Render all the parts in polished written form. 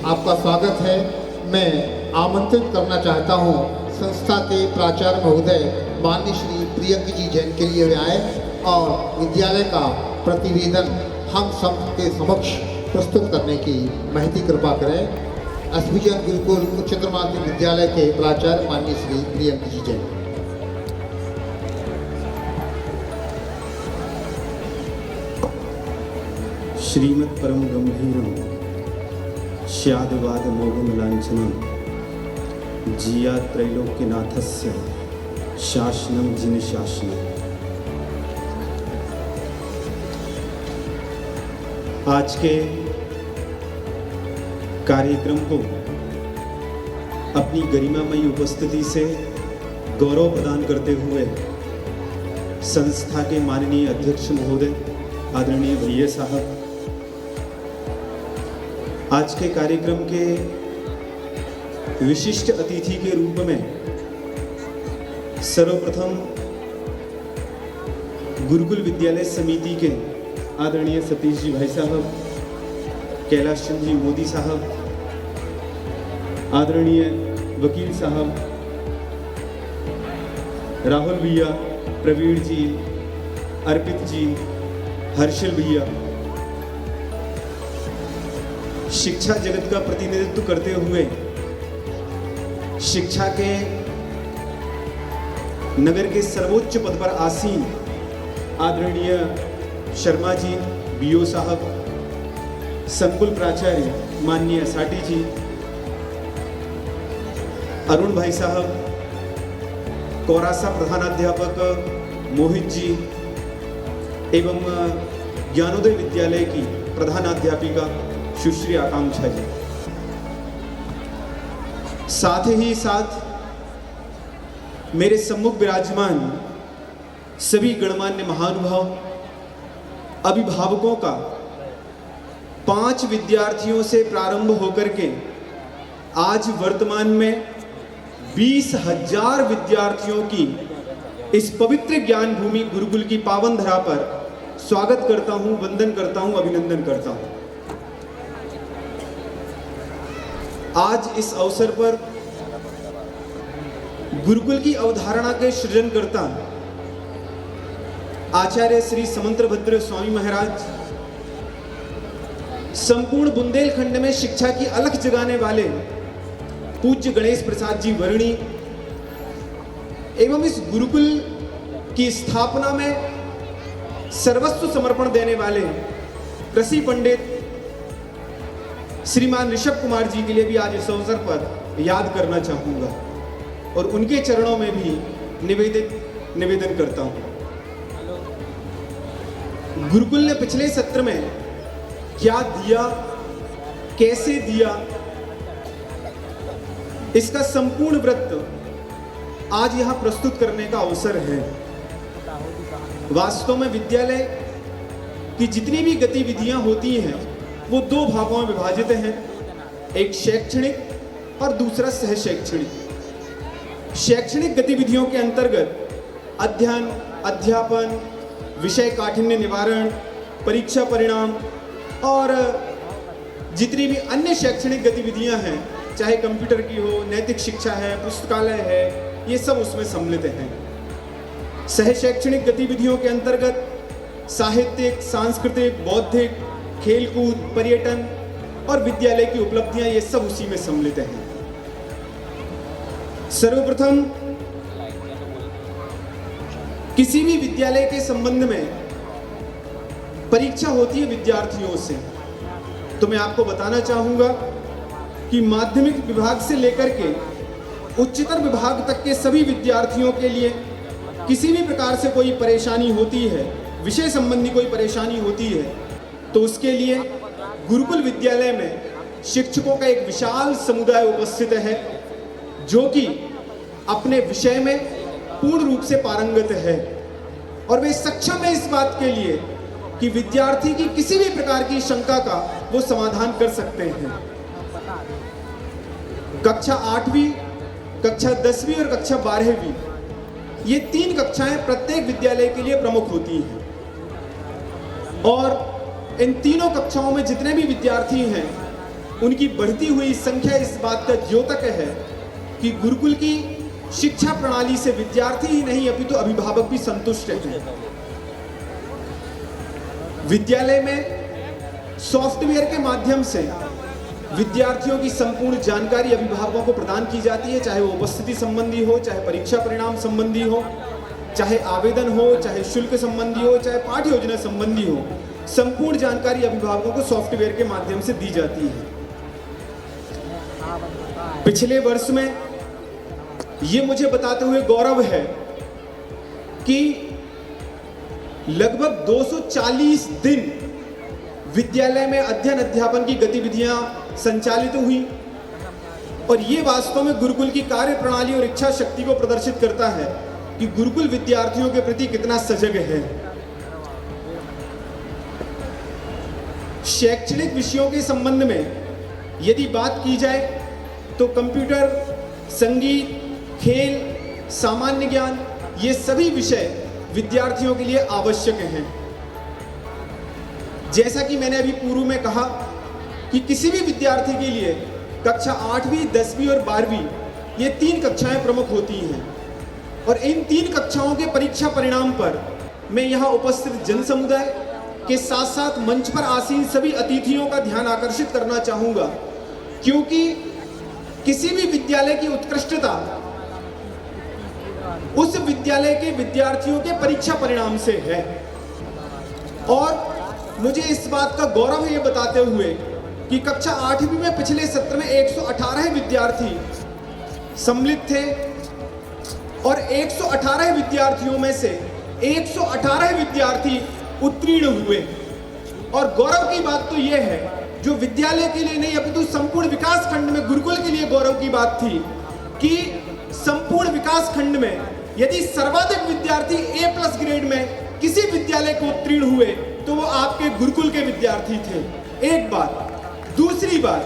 आपका स्वागत है। मैं आमंत्रित करना चाहता हूं संस्था के प्राचार्य महोदय माननीय श्री प्रियंक जी जैन के लिए वे आए और विद्यालय का प्रतिवेदन हम सब के समक्ष प्रस्तुत करने की महती कृपा करें। एसपीजन गुरुकुल उच्चतर माध्यमिक विद्यालय के प्राचार्य माननीय श्री प्रियंक जी जैन। श्रीमत् परम गंभीरम स्याद्वाद मोहन लांछनम जिया त्रैलोक्यनाथस्य शासनम जिन शासनम। आज के कार्यक्रम को अपनी गरिमामयी उपस्थिति से गौरव प्रदान करते हुए संस्था के माननीय अध्यक्ष महोदय आदरणीय भैया साहब, आज के कार्यक्रम के विशिष्ट अतिथि के रूप में सर्वप्रथम गुरुकुल विद्यालय समिति के आदरणीय सतीश जी भाई साहब, कैलाश चंद्र जी मोदी साहब, आदरणीय वकील साहब, राहुल भैया, प्रवीण जी, अर्पित जी, हर्षल भैया, शिक्षा जगत का प्रतिनिधित्व करते हुए शिक्षा के नगर के सर्वोच्च पद पर आसीन आदरणीय शर्मा जी, बीओ साहब, संकुल प्राचार्य माननीय साटी जी, अरुण भाई साहब, कौरासा प्रधानाध्यापक मोहित जी एवं ज्ञानोदय विद्यालय की प्रधानाध्यापिका सुश्री आकांक्षा जी, साथ ही साथ मेरे सम्मुख विराजमान सभी गणमान्य महानुभाव, अभिभावकों का 5 विद्यार्थियों से प्रारंभ होकर के आज वर्तमान में 20,000 विद्यार्थियों की इस पवित्र ज्ञान भूमि गुरुकुल की पावन धरा पर स्वागत करता हूं, वंदन करता हूं, अभिनंदन करता हूं। आज इस अवसर पर गुरुकुल की अवधारणा के सृजनकर्ता आचार्य श्री समंत्रभद्र स्वामी महाराज, संपूर्ण बुंदेलखंड में शिक्षा की अलख जगाने वाले पूज्य गणेश प्रसाद जी वर्णी एवं इस गुरुकुल की स्थापना में सर्वस्व समर्पण देने वाले कृषि पंडित श्रीमान ऋषभ कुमार जी के लिए भी आज इस अवसर पर याद करना चाहूंगा और उनके चरणों में भी निवेदन करता हूं। गुरुकुल ने पिछले सत्र में क्या दिया, कैसे दिया, इसका संपूर्ण वृत्त आज यहां प्रस्तुत करने का अवसर है। वास्तव में विद्यालय की जितनी भी गतिविधियां होती हैं वो 2 भागों में विभाजित हैं, एक शैक्षणिक और दूसरा सह शैक्षणिक। शैक्षणिक गतिविधियों के अंतर्गत अध्ययन, अध्यापन, विषय काठिन्य निवारण, परीक्षा परिणाम और जितनी भी अन्य शैक्षणिक गतिविधियां हैं, चाहे कंप्यूटर की हो, नैतिक शिक्षा है, पुस्तकालय है, ये सब उसमें सम्मिलित हैं। सह शैक्षणिक गतिविधियों के अंतर्गत साहित्यिक, सांस्कृतिक, बौद्धिक, खेलकूद, पर्यटन और विद्यालय की उपलब्धियां, ये सब उसी में सम्मिलित हैं। सर्वप्रथम किसी भी विद्यालय के संबंध में परीक्षा होती है विद्यार्थियों से, तो मैं आपको बताना चाहूंगा कि माध्यमिक विभाग से लेकर के उच्चतर विभाग तक के सभी विद्यार्थियों के लिए किसी भी प्रकार से कोई परेशानी होती है, विषय संबंधी कोई परेशानी होती है, तो उसके लिए गुरुकुल विद्यालय में शिक्षकों का एक विशाल समुदाय उपस्थित है जो कि अपने विषय में पूर्ण रूप से पारंगत है और वे सक्षम है इस बात के लिए कि विद्यार्थी की किसी भी प्रकार की शंका का वो समाधान कर सकते हैं। कक्षा 8वीं, कक्षा 10वीं और कक्षा 12वीं, ये 3 कक्षाएं प्रत्येक विद्यालय के लिए प्रमुख होती हैं और इन तीनों कक्षाओं में जितने भी विद्यार्थी हैं उनकी बढ़ती हुई संख्या इस बात का द्योतक है कि गुरुकुल की शिक्षा प्रणाली से विद्यार्थी ही नहीं अपितु अभिभावक भी संतुष्ट हैं। विद्यालय में सॉफ्टवेयर के माध्यम से विद्यार्थियों की संपूर्ण जानकारी अभिभावकों को प्रदान की जाती है, चाहे वो उपस्थिति संबंधी हो, चाहे परीक्षा परिणाम संबंधी हो, चाहे आवेदन हो, चाहे शुल्क संबंधी हो, चाहे पाठ्य योजना संबंधी हो। संपूर्ण जानकारी अभिभावकों को सॉफ्टवेयर के माध्यम से दी जाती है। पिछले वर्ष में ये मुझे बताते हुए गौरव है कि लगभग 240 दिन विद्यालय में अध्ययन अध्यापन की गतिविधियां संचालित हुई और ये वास्तव में गुरुकुल की कार्य प्रणाली और इच्छा शक्ति को प्रदर्शित करता है कि गुरुकुल विद्यार्थियों के प्रति कितना सजग है। शैक्षणिक विषयों के संबंध में यदि बात की जाए तो कंप्यूटर, संगीत, खेल, सामान्य ज्ञान, ये सभी विषय विद्यार्थियों के लिए आवश्यक हैं। जैसा कि मैंने अभी पूर्व में कहा कि किसी भी विद्यार्थी के लिए कक्षा 8वीं, 10वीं और 12वीं ये 3 कक्षाएं प्रमुख होती हैं और इन 3 कक्षाओं के परीक्षा परिणाम पर मैं यहाँ उपस्थित जन समुदाय के साथ साथ मंच पर आसीन सभी अतिथियों का ध्यान आकर्षित करना चाहूंगा, क्योंकि किसी भी विद्यालय की उत्कृष्टता उस विद्यालय के विद्यार्थियों के परीक्षा परिणाम से है। और मुझे इस बात का गौरव है ये बताते हुए कि कक्षा 8वीं में पिछले सत्र में 118 विद्यार्थी सम्मिलित थे और 118 विद्यार्थियों में से 118 विद्यार्थी उत्तीर्ण हुए। और गौरव की बात तो यह है, जो विद्यालय के लिए नहीं अपितु संपूर्ण विकास खंड में गुरुकुल के लिए गौरव की बात थी कि संपूर्ण विकास खंड में यदि सर्वाधिक विद्यार्थी A+ ग्रेड में किसी विद्यालय को उत्तीर्ण हुए तो वो आपके गुरुकुल के विद्यार्थी थे। एक बात। दूसरी बात,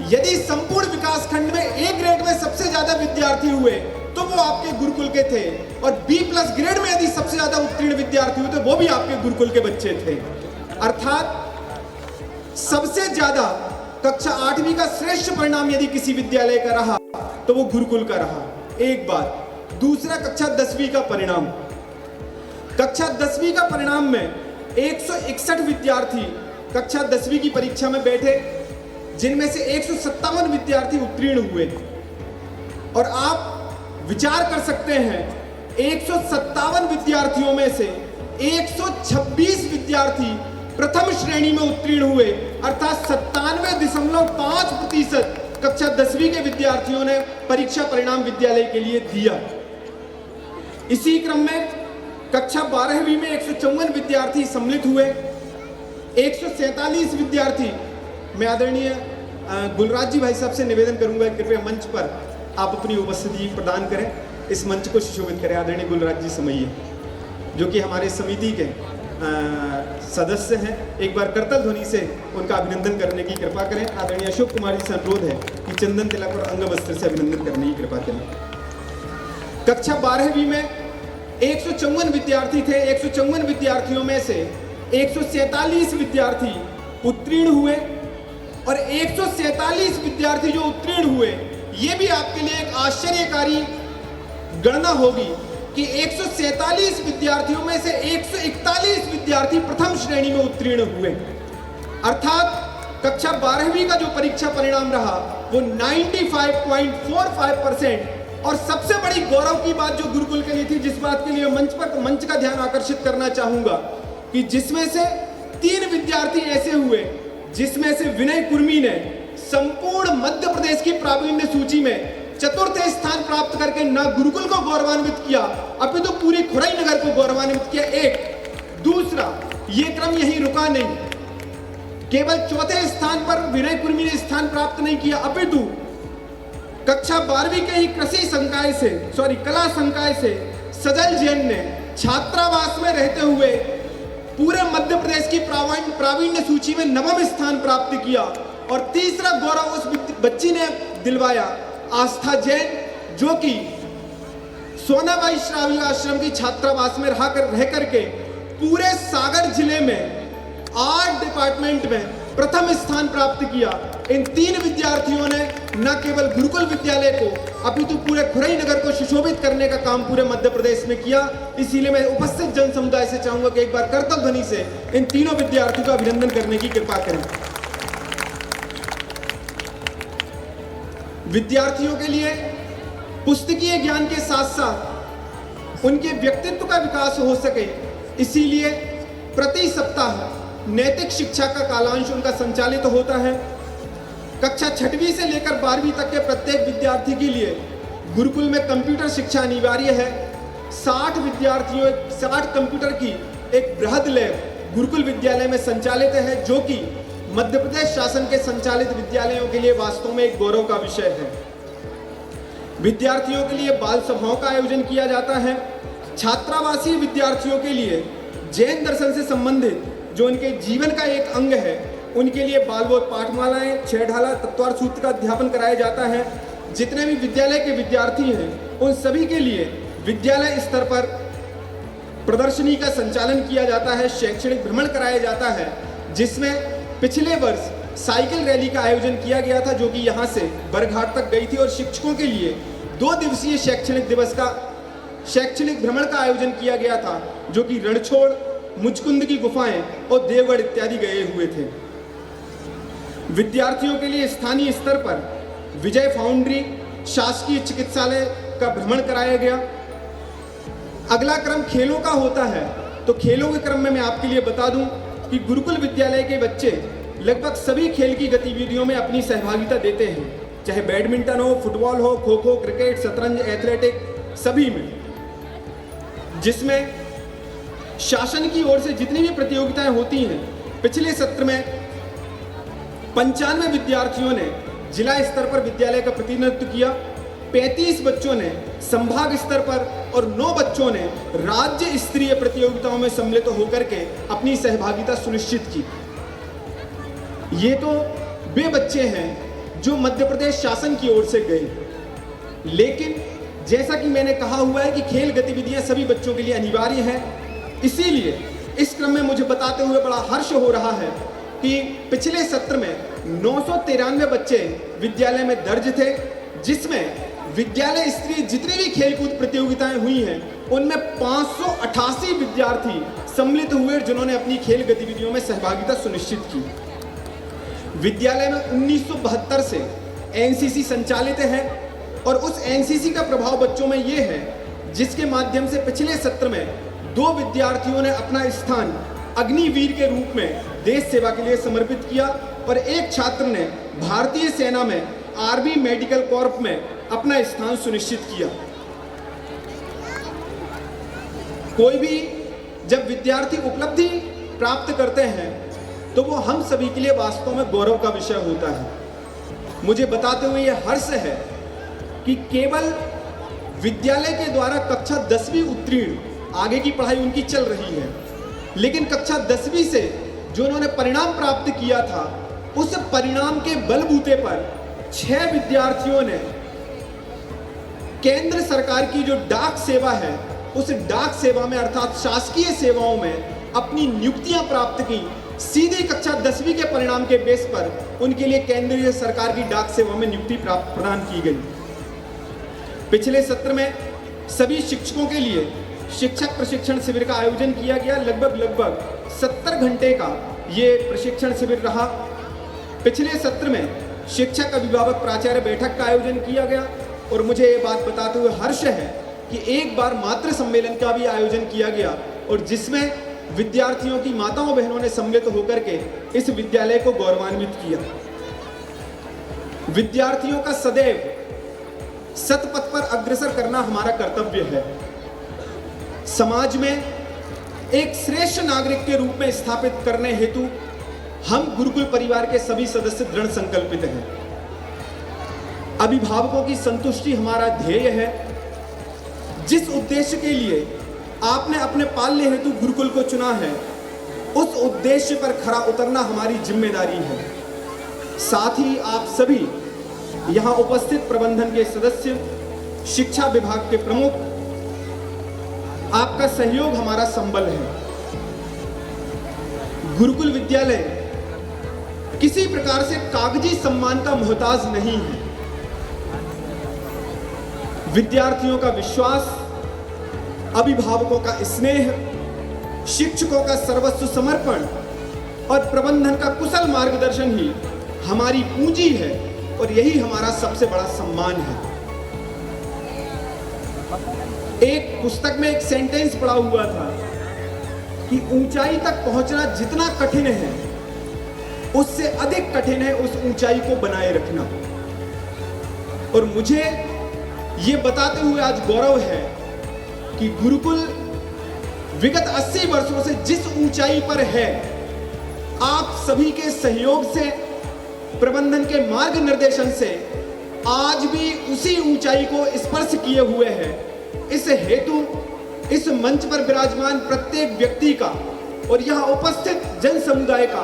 यदि संपूर्ण विकास खंड में A ग्रेड में सबसे ज्यादा विद्यार्थी हुए तो वो आपके गुरुकुल के थे और B+ ग्रेड में यदि सबसे ज्यादा उत्तीर्ण विद्यार्थी हुए तो वो भी आपके गुरुकुल के बच्चे थे। अर्थात सबसे ज्यादा कक्षा 8वीं का श्रेष्ठ परिणाम यदि किसी विद्यालय का रहा तो वो गुरुकुल का रहा। एक बात। दूसरा, कक्षा 10वीं का परिणाम। कक्षा 10वीं का परिणाम में 161 विद्यार्थी कक्षा 10वीं की परीक्षा में बैठे, जिनमें से 157 विद्यार्थी उत्तीर्ण हुए। और आप विचार कर सकते हैं 157 विद्यार्थियों में से 126 विद्यार्थी प्रथम श्रेणी में उत्तीर्ण हुए, अर्थात 97.5% कक्षा 10वीं के विद्यार्थियों ने परीक्षा परिणाम विद्यालय के लिए दिया। इसी क्रम में कक्षा 12वीं में 154 विद्यार्थी सम्मिलित हुए। 147 विद्यार्थी, मैं आदरणीय गुलराज जी भाई साहब से निवेदन करूंगा कृपया मंच पर आप अपनी उपस्थिति प्रदान करें, इस मंच को सुशोभित करें। आदरणीय गुलराज जी समैये, जो कि हमारे समिति के सदस्य हैं, एक बार करतल ध्वनि से उनका अभिनंदन करने की कृपा करें। आदरणीय अशोक कुमार जी से अनुरोध है कि चंदन तिलक और अंग वस्त्र से अभिनंदन करने की कृपा करें। कक्षा 12वीं में 154 विद्यार्थी थे। 154 विद्यार्थियों में से 147 विद्यार्थी उत्तीर्ण हुए और 147 विद्यार्थी जो उत्तीर्ण हुए, ये भी आपके लिए एक आश्चर्यकारी गणना होगी कि 147 विद्यार्थियों में से 141 विद्यार्थी प्रथम श्रेणी में उत्तीर्ण हुए। अर्थात कक्षा 12वीं का जो परीक्षा परिणाम रहा वो 95.45%। और सबसे बड़ी गौरव की बात जो गुरुकुल के लिए थी, जिस बात के लिए मंच का ध्यान आकर्षित करना चाहूंगा, कि जिसमें से 3 विद्यार्थी ऐसे हुए जिसमें से विनय कुर्मी ने संपूर्ण मध्य प्रदेश की प्रावीण्य सूची में 4th स्थान प्राप्त करके न गुरुकुल को गौरवान्वित किया अपितु पूरी खुराई नगर को गौरवान्वित किया। एक। दूसरा, ये क्रम यहीं रुका नहीं, केवल 4थे स्थान पर विनय कुर्मी ने स्थान प्राप्त नहीं किया अपितु कक्षा 12वीं के ही कला संकाय से सजल जैन ने छात्रावास में रहते हुए पूरे मध्य प्रदेश की प्रावीण्य सूची में 9वां स्थान प्राप्त किया। और तीसरा गौरव उस बच्ची ने दिलवाया, आस्था जैन, जो कि सोनाबाई श्रावी आश्रम की छात्रावास में रह करके पूरे सागर जिले में आर्ट डिपार्टमेंट में प्रथम स्थान प्राप्त किया। इन 3 विद्यार्थियों ने न केवल गुरुकुल विद्यालय को अपितु पूरे खुरई नगर को सुशोभित करने का काम पूरे मध्य प्रदेश में किया। इसीलिए मैं उपस्थित जन समुदाय से चाहूंगा कि एक बार करतल ध्वनि से इन तीनों विद्यार्थियों का अभिनंदन करने की कृपा करें। विद्यार्थियों के लिए पुस्तकीय ज्ञान के साथ साथ उनके व्यक्तित्व का विकास हो सके, इसीलिए प्रति सप्ताह नैतिक शिक्षा का कालांश उनका संचालित होता है। कक्षा 6वीं से लेकर 12वीं तक के प्रत्येक विद्यार्थी के लिए गुरुकुल में कंप्यूटर शिक्षा अनिवार्य है। 60 कंप्यूटर की एक बृहद लैब गुरुकुल विद्यालय में संचालित है, जो कि मध्य प्रदेश शासन के संचालित विद्यालयों के लिए वास्तव में एक गौरव का विषय है। विद्यार्थियों के लिए बाल सभाओं का आयोजन किया जाता है। छात्रावासीय विद्यार्थियों के लिए जैन दर्शन से संबंधित जो उनके जीवन का एक अंग है, उनके लिए बालबोध पाठमालाएं, छेढ़ाला, तत्वार सूत्र का अध्यापन कराया जाता है। जितने भी विद्यालय के विद्यार्थी हैं, उन सभी के लिए विद्यालय स्तर पर प्रदर्शनी का संचालन किया जाता है, शैक्षणिक भ्रमण कराया जाता है, जिसमें पिछले वर्ष साइकिल रैली का आयोजन किया गया था, जो कि यहाँ से बरघाट तक गई थी और शिक्षकों के लिए 2 दिवसीय शैक्षणिक भ्रमण का आयोजन किया गया था, जो कि रणछोड़, मुचकुंद की गुफाएं और देवगढ़ इत्यादि गए हुए थे। विद्यार्थियों के लिए स्थानीय स्तर पर विजय फाउंड्री, शासकीय चिकित्सालय का भ्रमण कराया गया। अगला क्रम खेलों का होता है, तो खेलों के क्रम में मैं आपके लिए बता दूं कि गुरुकुल विद्यालय के बच्चे लगभग सभी खेल की गतिविधियों में अपनी सहभागिता देते हैं, चाहे बैडमिंटन हो, फुटबॉल हो, खो खो, क्रिकेट, शतरंज, एथलेटिक, सभी में, जिसमें शासन की ओर से जितनी भी प्रतियोगिताएं होती हैं। पिछले सत्र में 95 विद्यार्थियों ने जिला स्तर पर विद्यालय का प्रतिनिधित्व किया, 35 बच्चों ने संभाग स्तर पर और 9 बच्चों ने राज्य स्तरीय प्रतियोगिताओं में सम्मिलित होकर के अपनी सहभागिता सुनिश्चित की। ये तो वे बच्चे हैं जो मध्य प्रदेश शासन की ओर से गए, लेकिन जैसा कि मैंने कहा हुआ है कि खेल गतिविधियां सभी बच्चों के लिए अनिवार्य हैं। इसीलिए इस क्रम में मुझे बताते हुए बड़ा हर्ष हो रहा है कि पिछले सत्र में 993 बच्चे विद्यालय में दर्ज थे, जिसमें विद्यालय स्तरीय जितनी भी खेलकूद प्रतियोगिताएं हुई हैं, उनमें 588 विद्यार्थी सम्मिलित हुए, जिन्होंने अपनी खेल गतिविधियों में सहभागिता सुनिश्चित की। विद्यालय में 1972 से एनसीसी संचालित है और उस एनसीसी का प्रभाव बच्चों में ये है, जिसके माध्यम से पिछले सत्र में 2 विद्यार्थियों ने अपना स्थान अग्निवीर के रूप में देश सेवा के लिए समर्पित किया और एक छात्र ने भारतीय सेना में आर्मी मेडिकल कॉर्प में अपना स्थान सुनिश्चित किया। कोई भी जब विद्यार्थी उपलब्धि प्राप्त करते हैं, तो वो हम सभी के लिए वास्तव में गौरव का विषय होता है। मुझे बताते हुए यह हर्ष है कि केवल विद्यालय के द्वारा कक्षा 10वीं उत्तीर्ण, आगे की पढ़ाई उनकी चल रही है, लेकिन कक्षा 10वीं से जो उन्होंने परिणाम प्राप्त किया था, उस परिणाम के बलबूते पर 6 विद्यार्थियों ने केंद्र सरकार की जो डाक सेवा है, उस डाक सेवा में अर्थात शासकीय सेवाओं में अपनी नियुक्तियां प्राप्त की। सीधी कक्षा 10वीं के परिणाम के बेस पर उनके लिए केंद्रीय सरकार की डाक सेवा में नियुक्ति प्रदान की गई। पिछले सत्र में सभी शिक्षकों के लिए शिक्षक प्रशिक्षण शिविर का आयोजन किया गया। लगभग 70 घंटे का ये प्रशिक्षण शिविर रहा। पिछले सत्र में शिक्षक अभिभावक प्राचार्य बैठक का आयोजन किया गया और मुझे ये बात बताते हुए हर्ष है कि एक बार मातृ सम्मेलन का भी आयोजन किया गया और जिसमें विद्यार्थियों की माताओं बहनों ने सम्मिलित होकर के इस विद्यालय को गौरवान्वित किया। विद्यार्थियों का सदैव सतपथ पर अग्रसर करना हमारा कर्तव्य है। समाज में एक श्रेष्ठ नागरिक के रूप में स्थापित करने हेतु हम गुरुकुल परिवार के सभी सदस्य दृढ़ संकल्पित हैं। अभिभावकों की संतुष्टि हमारा ध्येय है। जिस उद्देश्य के लिए आपने अपने पालने हेतु गुरुकुल को चुना है, उस उद्देश्य पर खरा उतरना हमारी जिम्मेदारी है। साथ ही आप सभी यहां उपस्थित प्रबंधन के सदस्य, शिक्षा विभाग के प्रमुख, आपका सहयोग हमारा संबल है। गुरुकुल विद्यालय किसी प्रकार से कागजी सम्मान का मोहताज नहीं है। विद्यार्थियों का विश्वास, अभिभावकों का स्नेह, शिक्षकों का सर्वस्व समर्पण और प्रबंधन का कुशल मार्गदर्शन ही हमारी पूंजी है और यही हमारा सबसे बड़ा सम्मान है। एक पुस्तक में एक सेंटेंस पढ़ा हुआ था कि ऊंचाई तक पहुंचना जितना कठिन है उससे अधिक कठिन है उस ऊंचाई को बनाए रखना। और मुझे ये बताते हुए आज गौरव है कि गुरुकुल विगत 80 वर्षों से जिस ऊंचाई पर है, आप सभी के सहयोग से, प्रबंधन के मार्गनिर्देशन से आज भी उसी ऊंचाई को स्पर्श किए हुए है। इस हेतु इस मंच पर विराजमान प्रत्येक व्यक्ति का और यहाँ उपस्थित जन समुदाय का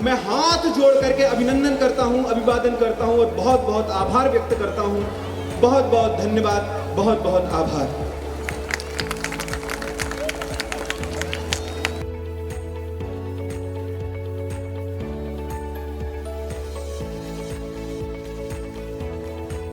मैं हाथ जोड़ करके अभिनंदन करता हूँ, अभिवादन करता हूँ और बहुत बहुत आभार व्यक्त करता हूँ। बहुत बहुत धन्यवाद, बहुत बहुत आभार।